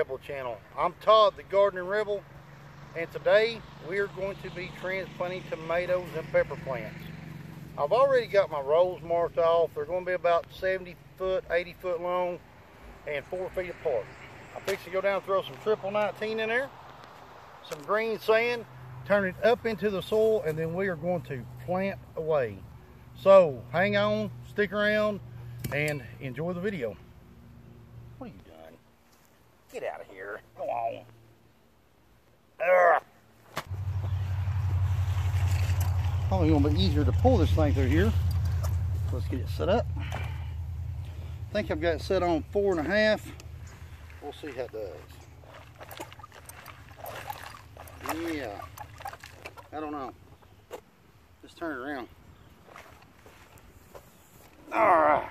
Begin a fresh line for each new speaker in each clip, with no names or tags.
Rebel channel. I'm Todd, the Gardening Rebel, and today we're going to be transplanting tomatoes and pepper plants. I've already got my rows marked off. They're going to be about 70 foot, 80 foot long, and 4 feet apart. I'm fixing to go down and throw some triple 19 in there, some green sand, turn it up into the soil, and then we are going to plant away. So hang on, stick around, and enjoy the video. What are you doing? Get out of here. Go on. Probably going to be easier to pull this thing through here. Let's get it set up. I think I've got it set on 4.5. We'll see how it does. Yeah. I don't know. Just turn it around. Alright.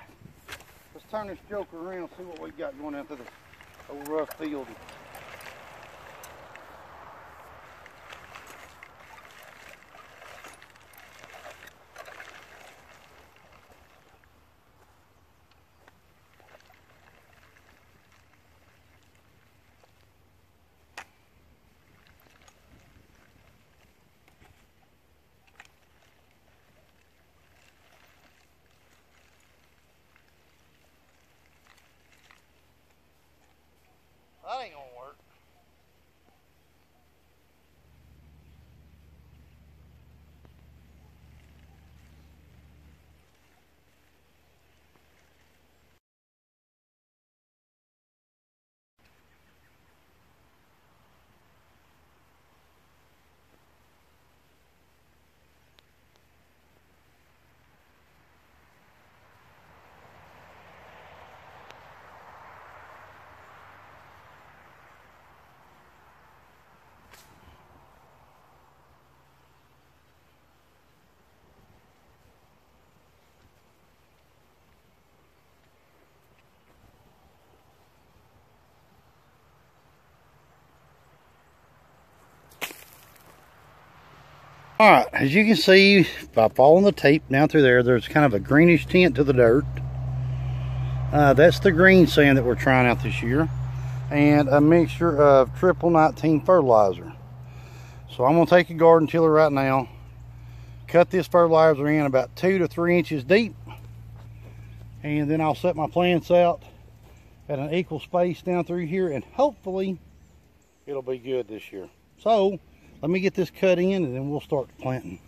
Let's turn this joker around, see what we got going out to the old rough field. That ain't gonna work. Alright, as you can see by following the tape down through there, there's kind of a greenish tint to the dirt. That's the green sand that we're trying out this year, and a mixture of triple 19 fertilizer. So I'm going to take a garden tiller right now, cut this fertilizer in about 2 to 3 inches deep, and then I'll set my plants out at an equal space down through here, and hopefully it'll be good this year. So let me get this cut in and then we'll start planting.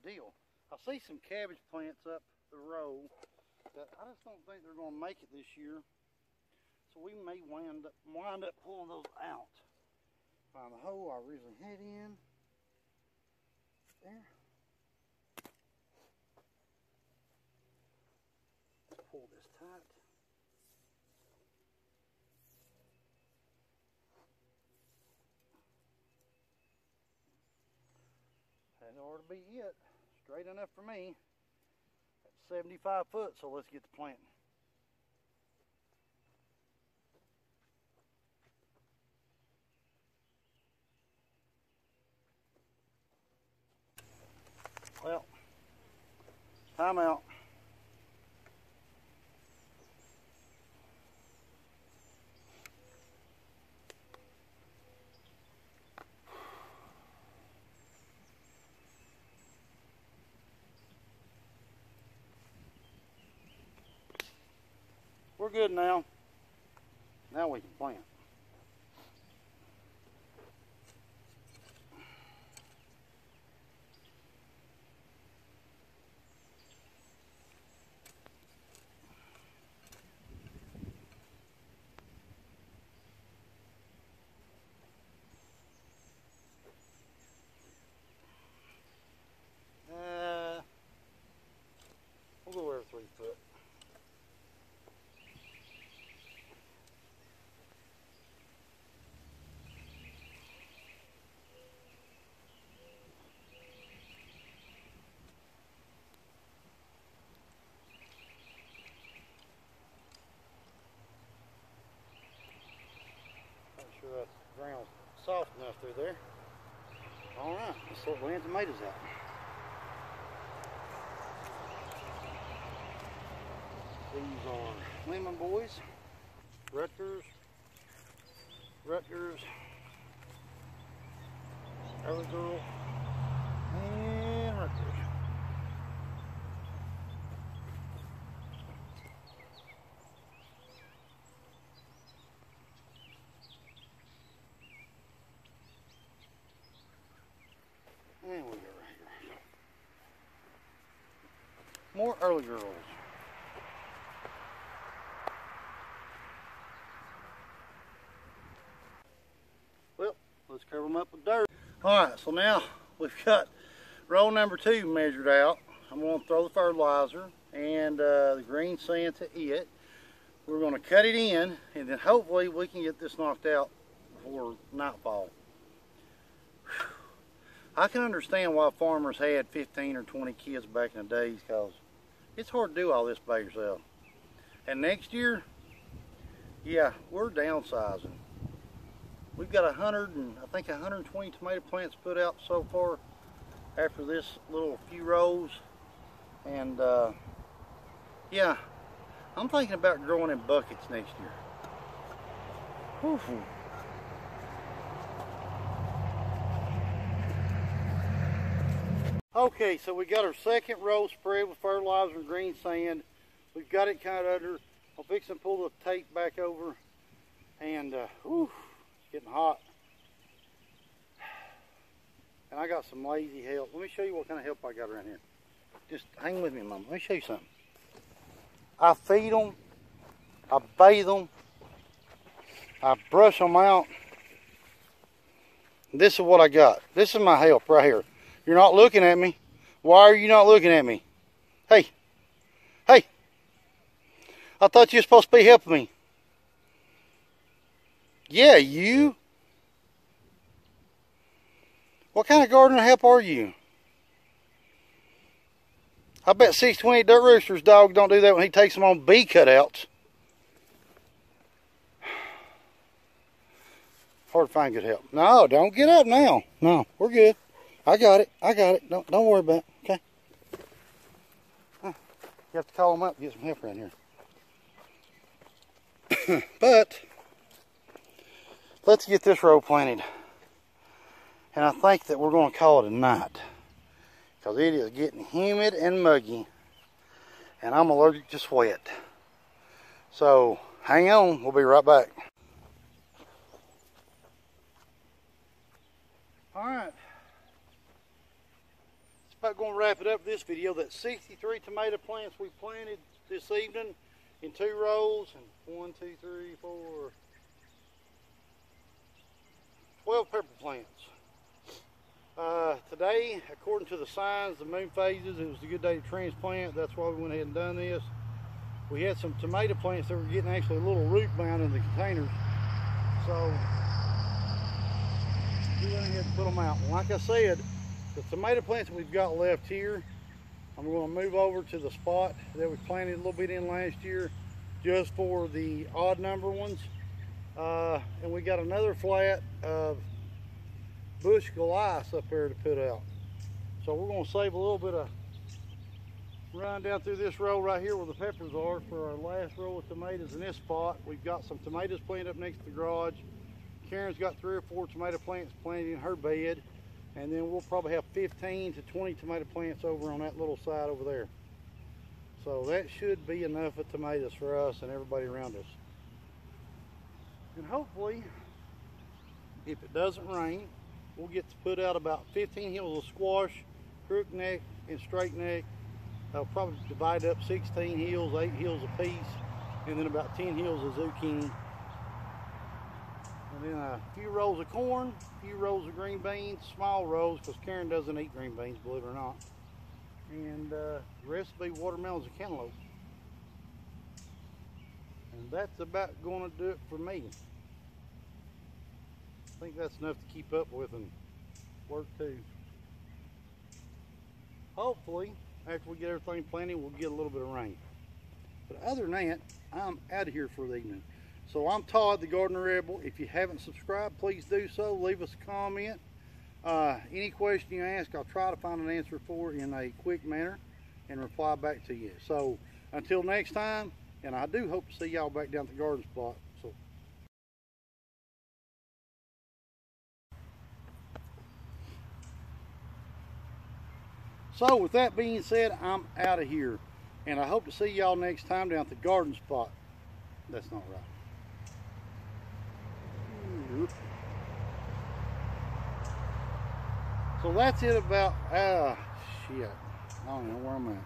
Deal. I see some cabbage plants up the row that I just don't think they're going to make it this year, so we may wind up pulling those out. Find the hole I originally had in there. Let's pull this tight. That ought to be it. Straight enough for me. That's 75 foot, so let's get to planting. Well, time out. We're good now. Now we can plant. We'll go over 3 foot. Make sure that ground's soft enough through there. All right, let's start laying tomatoes out. These are Lemon Boys, Rutgers, Early Girl, and Rutgers. And we go right here. More Early Girls. Well, let's cover them up with dirt. All right, so now we've got row number 2 measured out. I'm going to throw the fertilizer and the green sand to it. We're going to cut it in, and then hopefully we can get this knocked out before nightfall. Whew. I can understand why farmers had 15 or 20 kids back in the days, because it's hard to do all this by yourself. And next year, yeah, we're downsizing. We've got 120 tomato plants put out so far after this little few rows. And yeah, I'm thinking about growing in buckets next year. Whew. Okay, so we got our second row spread with fertilizer and green sand. We've got it kind of under. I'll fix and pull the tape back over. And whew, it's getting hot. And I got some lazy help. Let me show you what kind of help I got around here. Just hang with me a moment. Let me show you something. I feed them. I bathe them. I brush them out. This is what I got. This is my help right here. You're not looking at me. Why are you not looking at me? Hey. Hey. I thought you were supposed to be helping me. Yeah, you. What kind of gardener help are you? I bet 620 Dirt Rooster's dog don't do that when he takes them on bee cutouts. Hard to find good help. No, don't get up now. No, we're good. I got it. I got it. Don't worry about it. Okay. You have to call them up and get some help around here. But let's get this row planted. And I think that we're going to call it a night, because it is getting humid and muggy, and I'm allergic to sweat. So hang on, we'll be right back. All right, it's about going to wrap it up this video. That's 63 tomato plants we planted this evening in 2 rows, and 1, 2, 3, 4, 12 pepper plants. Today, according to the signs, the moon phases, it was a good day to transplant. That's why we went ahead and done this. We had some tomato plants that were getting actually a little root bound in the containers, so we went ahead and put them out. Like I said, the tomato plants that we've got left here, I'm going to move over to the spot that we planted a little bit in last year, just for the odd number ones. And we got another flat of bushel ice up there to put out. So we're going to save a little bit of run down through this row right here where the peppers are for our last row of tomatoes in this spot. We've got some tomatoes planted up next to the garage. Karen's got 3 or 4 tomato plants planted in her bed, and then we'll probably have 15 to 20 tomato plants over on that little side over there. So that should be enough of tomatoes for us and everybody around us. And hopefully, if it doesn't rain, we'll get to put out about 15 hills of squash, crook neck, and straight neck. I'll probably divide up 16 hills, 8 hills apiece, and then about 10 hills of zucchini. And then a few rows of corn, a few rows of green beans, small rows, because Karen doesn't eat green beans, believe it or not. And the rest will be watermelons and cantaloupe. And that's about going to do it for me. I think that's enough to keep up with and work too. Hopefully, after we get everything planted, we'll get a little bit of rain. But other than that, I'm out of here for the evening. So I'm Todd, the Gardener Rebel. If you haven't subscribed, please do so. Leave us a comment. Any question you ask, I'll try to find an answer for in a quick manner and reply back to you. So until next time, and I do hope to see y'all back down at the garden spot. So with that being said, I'm out of here. And I hope to see y'all next time down at the garden spot. That's not right. So that's it about, shit. I don't know where I'm at.